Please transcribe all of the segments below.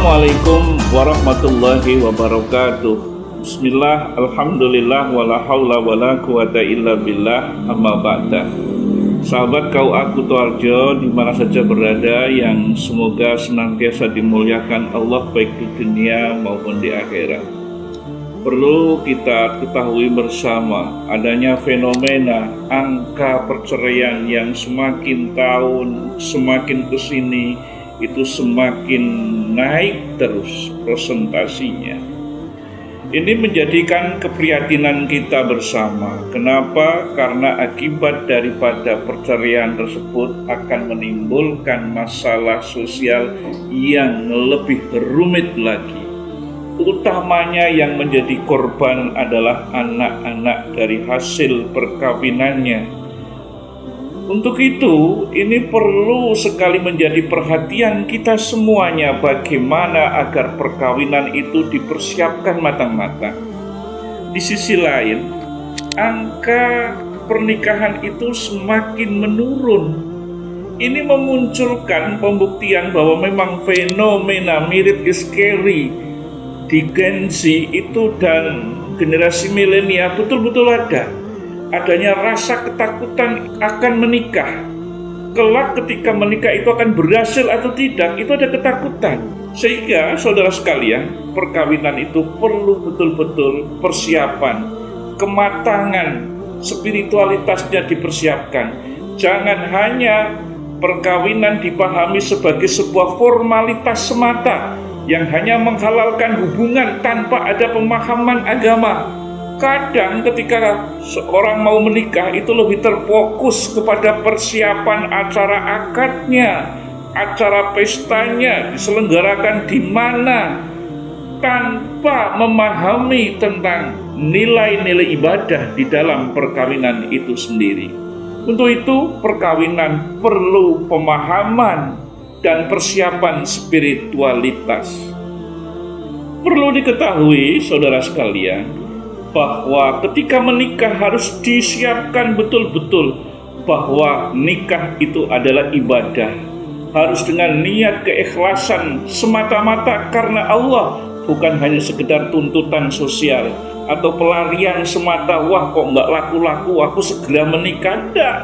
Assalamualaikum warahmatullahi wabarakatuh. Bismillah, alhamdulillah, wala haula wala quwata illa billah, amma ba'da. Sahabat kau aku Toarjo dimana saja berada, yang semoga senantiasa dimuliakan Allah baik di dunia maupun di akhirat. Perlu kita ketahui bersama adanya fenomena angka perceraian yang semakin tahun semakin kesini itu semakin naik terus presentasinya. Ini menjadikan keprihatinan kita bersama. Kenapa? Karena akibat daripada perceraian tersebut akan menimbulkan masalah sosial yang lebih rumit lagi. Utamanya yang menjadi korban adalah anak-anak dari hasil perkawinannya. Untuk itu, ini perlu sekali menjadi perhatian kita semuanya, bagaimana agar perkawinan itu dipersiapkan matang-matang. Di sisi lain, angka pernikahan itu semakin menurun. Ini memunculkan pembuktian bahwa memang fenomena mirip is scary di Gen Z itu dan generasi milenial betul-betul ada. Adanya rasa ketakutan akan menikah. Kelak ketika menikah itu akan berhasil atau tidak, itu ada ketakutan. Sehingga saudara sekalian, perkawinan itu perlu betul-betul persiapan, kematangan, spiritualitasnya dipersiapkan. Jangan hanya perkawinan dipahami sebagai sebuah formalitas semata yang hanya menghalalkan hubungan tanpa ada pemahaman agama. Kadang ketika seorang mau menikah itu lebih terfokus kepada persiapan acara akadnya, acara pestanya diselenggarakan di mana, tanpa memahami tentang nilai-nilai ibadah di dalam perkawinan itu sendiri. Untuk itu perkawinan perlu pemahaman dan persiapan spiritualitas. Perlu diketahui saudara sekalian, bahwa ketika menikah harus disiapkan betul-betul bahwa nikah itu adalah ibadah. Harus dengan niat keikhlasan semata-mata karena Allah, bukan hanya sekedar tuntutan sosial atau pelarian semata, wah kok nggak laku-laku, aku segera menikah. Tidak.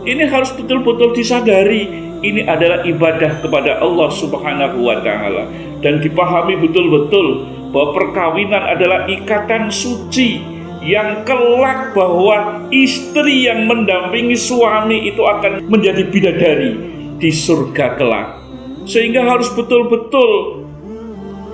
Ini harus betul-betul disadari, ini adalah ibadah kepada Allah Subhanahu wa Ta'ala, dan dipahami betul-betul bahwa perkawinan adalah ikatan suci yang kelak bahwa istri yang mendampingi suami itu akan menjadi bidadari di surga kelak. Sehingga harus betul-betul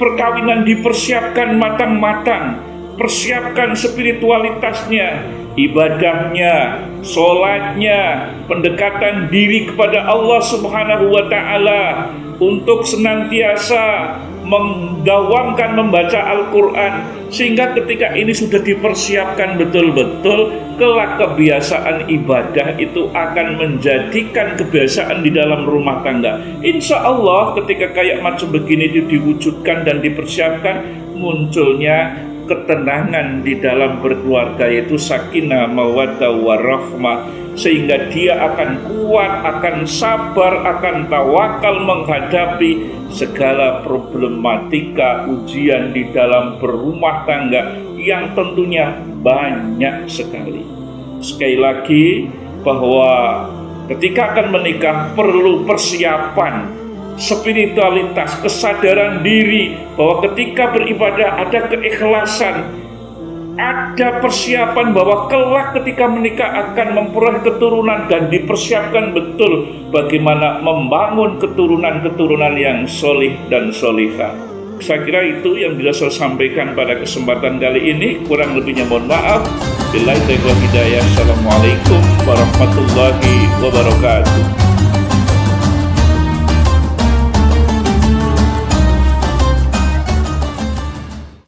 perkawinan dipersiapkan matang-matang, persiapkan spiritualitasnya, ibadahnya, sholatnya, pendekatan diri kepada Allah Subhanahu wa Ta'ala untuk senantiasa mendawamkan membaca Al-Quran, sehingga ketika ini sudah dipersiapkan betul-betul, kelak kebiasaan ibadah itu akan menjadikan kebiasaan di dalam rumah tangga. Insya Allah ketika kayak macam begini itu diwujudkan dan dipersiapkan, munculnya ketenangan di dalam berkeluarga, yaitu sakinah, mawaddah, warahmah, sehingga dia akan kuat, akan sabar, akan tawakal menghadapi segala problematika ujian di dalam berumah tangga yang tentunya banyak sekali. Sekali lagi bahwa ketika akan menikah perlu persiapan spiritualitas, kesadaran diri bahwa ketika beribadah ada keikhlasan, ada persiapan bahwa kelak ketika menikah akan memperoleh keturunan, dan dipersiapkan betul bagaimana membangun keturunan-keturunan yang solih dan solihah. Saya kira itu yang bisa saya sampaikan pada kesempatan kali ini. Kurang lebihnya mohon maaf. Billahi taufiq wal hidayah. Assalamualaikum warahmatullahi wabarakatuh.